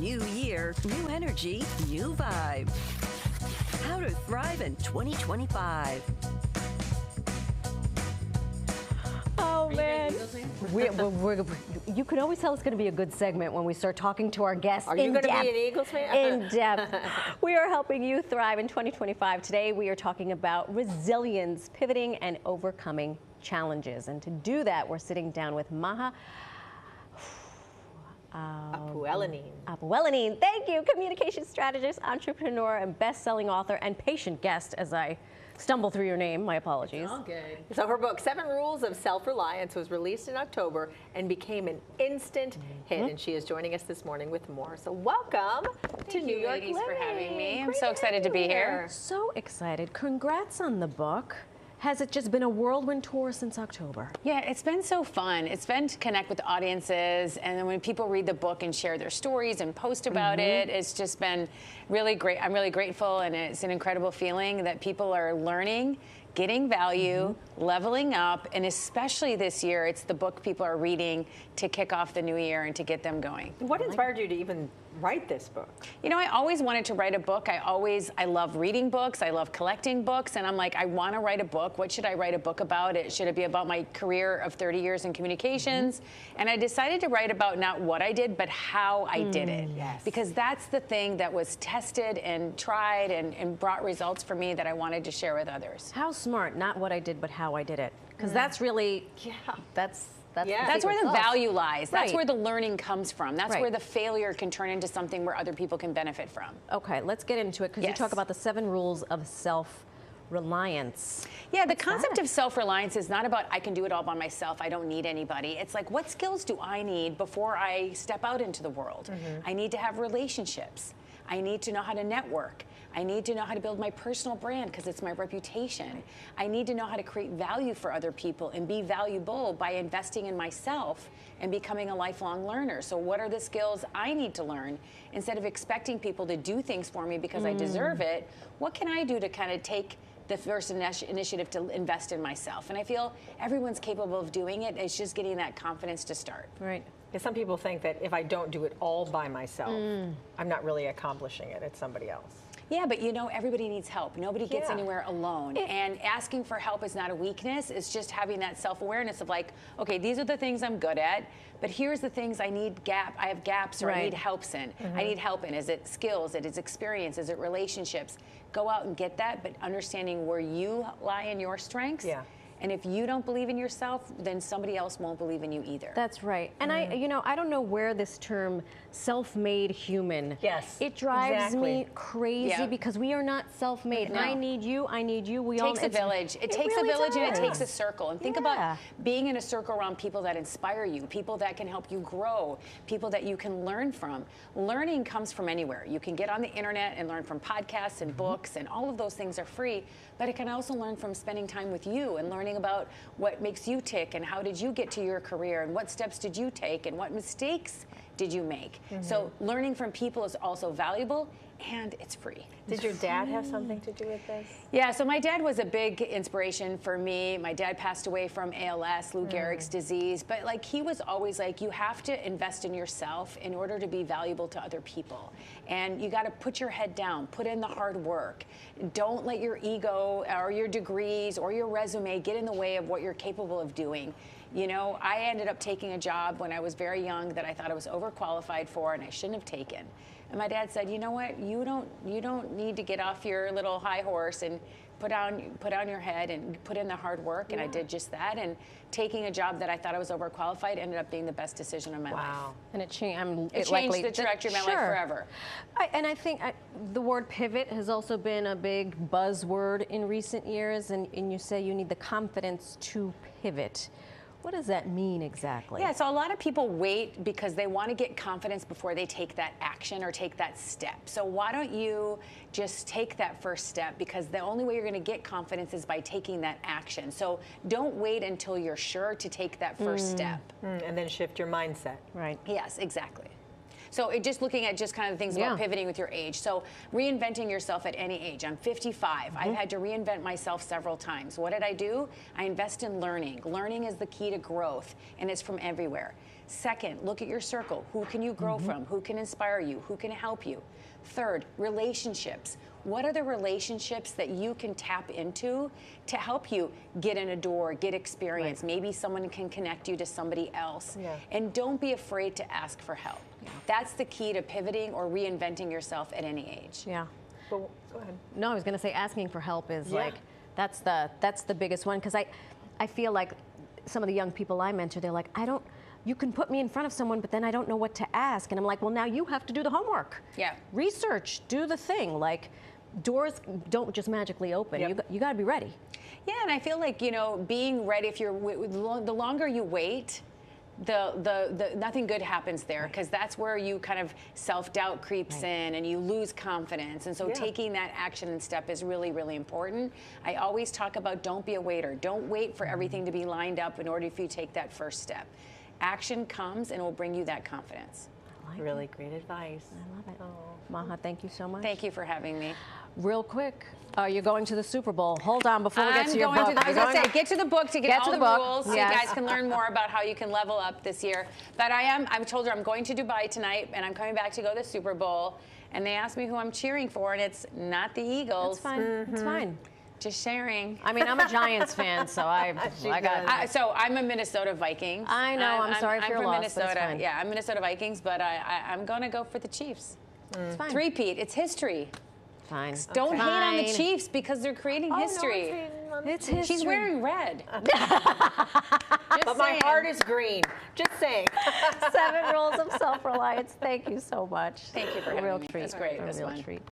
New year, new energy, new vibe. How to thrive in 2025. Oh, man. You can always tell it's going to be a good segment when we start talking to our guests Are you going to be an Eagles fan? In depth. We are helping you thrive in 2025. Today, we are talking about resilience, pivoting, and overcoming challenges. And to do that, we're sitting down with Maha Abouelenein. Thank you. Communication strategist, entrepreneur, and best-selling author, and patient guest as I stumble through your name. My apologies. All good. So her book, 7 Rules of Self-Reliance, was released in October and became an instant hit. And she is joining us this morning with more. So welcome to New York ladies Living. For having me. I'm so excited to be here. So excited. Congrats on the book. Has it just been a whirlwind tour since October? Yeah, it's been so fun. It's been to connect with audiences, and then when people read the book and share their stories and post about it, it's just been really great. I'm really grateful, and it's an incredible feeling that people are learning, getting value, leveling up, and especially this year, it's the book people are reading to kick off the new year and to get them going. What inspired you to even write this book? You know, I always wanted to write a book. I love reading books. I love collecting books. And I'm like, I want to write a book. What should I write a book about? Should it be about my career of 30 years in communications? And I decided to write about not what I did, but how I did it. Yes. Because that's the thing that was tested and tried and brought results for me that I wanted to share with others. How smart, not what I did, but how I did it. Because that's really, that's where the value lies. That's Right. where the learning comes from. That's Right. where the failure can turn into something where other people can benefit from. Okay, let's get into it because you Yes. talk about the 7 rules of self-reliance. Yeah, the concept of self-reliance is not about I can do it all by myself, I don't need anybody. It's like, what skills do I need before I step out into the world? I need to have relationships. I need to know how to network. I need to know how to build my personal brand because it's my reputation. I need to know how to create value for other people and be valuable by investing in myself and becoming a lifelong learner. So what are the skills I need to learn? Instead of expecting people to do things for me because I deserve it, what can I do to kind of take the first initiative to invest in myself? And I feel everyone's capable of doing it. It's just getting that confidence to start. Right. Because some people think that if I don't do it all by myself, I'm not really accomplishing it. It's somebody else. Yeah, but you know, everybody needs help. Nobody gets anywhere alone. And asking for help is not a weakness. It's just having that self-awareness of like, okay, these are the things I'm good at, but here's the things I have gaps or I need helps in. I need help in. Is it skills? Is it experience? Is it relationships? Go out and get that, but understanding where you lie in your strengths. Yeah. And if you don't believe in yourself, then somebody else won't believe in you either. That's right. And I don't know where this term self-made human. Yes, It drives exactly. me crazy because we are not self-made. No. I need you. It takes a village. It takes really a village and it does. takes a circle. And think about being in a circle around people that inspire you, people that can help you grow, people that you can learn from. Learning comes from anywhere. You can get on the internet and learn from podcasts and books, and all of those things are free, but it can also learn from spending time with you and learning about what makes you tick and how did you get to your career and what steps did you take and what mistakes did you make. So learning from people is also valuable and it's free. Did your dad have something to do with this? Yeah, so my dad was a big inspiration for me. My dad passed away from ALS, Lou Gehrig's disease, but like he was always like, you have to invest in yourself in order to be valuable to other people. And you got to put your head down, put in the hard work. Don't let your ego or your degrees or your resume get in the way of what you're capable of doing. You know, I ended up taking a job when I was very young that I thought I was overqualified for and I shouldn't have taken. And my dad said, you know what, you don't need to get off your little high horse and put down your head and put in the hard work. And I did just that. And taking a job that I thought I was overqualified ended up being the best decision of my life. And it changed. It changed the trajectory of my life forever. I think the word pivot has also been a big buzzword in recent years. And you say you need the confidence to pivot. What does that mean exactly? Yeah, so a lot of people wait because they want to get confidence before they take that action or take that step. So why don't you just take that first step, because the only way you're going to get confidence is by taking that action. So don't wait until you're sure to take that first step. And then shift your mindset. Right. Yes, exactly. So just looking at just kind of the things about pivoting with your age. So reinventing yourself at any age. I'm 55. I've had to reinvent myself several times. What did I do? I invest in learning. Learning is the key to growth, and it's from everywhere. Second, look at your circle. Who can you grow from? Who can inspire you? Who can help you? Third, relationships. What are the relationships that you can tap into to help you get in a door, get experience? Right. Maybe someone can connect you to somebody else. Yeah. And don't be afraid to ask for help. Yeah. That's the key to pivoting or reinventing yourself at any age. Yeah. Go ahead. No, I was going to say asking for help is like, that's the biggest one, because I feel like some of the young people I mentor, they're like, you can put me in front of someone, but then I don't know what to ask. And I'm like, well, now you have to do the homework. Yeah. Research, do the thing. Like, doors don't just magically open. Yep. You got to be ready. Yeah, and I feel like, being ready, if you're, the longer you wait, the nothing good happens there, because that's where you kind of self-doubt creeps in and you lose confidence. And so taking that action and step is really, really important. I always talk about don't be a waiter. Don't wait for everything to be lined up in order for you to take that first step. Action comes and will bring you that confidence. Really great advice. I love it. Oh. Maha, thank you so much. Thank you for having me. Real quick, you're going to the Super Bowl. Hold on before we get to your book. I was going to say, get to the book to get all the rules so yes. you guys can learn more about how you can level up this year. But I've told her I'm going to Dubai tonight, and I'm coming back to go to the Super Bowl. And they asked me who I'm cheering for, and it's not the Eagles. It's fine. It's fine. Just sharing. I mean, I'm a Giants fan, so so I'm a Minnesota Vikings. I know. I'm sorry for your loss. Minnesota. Yeah, I'm Minnesota Vikings, but I'm going to go for the Chiefs. It's fine. Three-peat. It's history. Fine. Don't hate on the Chiefs because they're creating history. No, it's history. She's wearing red. But my heart is green. Just saying. 7 Rules of Self-Reliance. Thank you so much. Thank you for having me. Real treat. That's great. A real treat.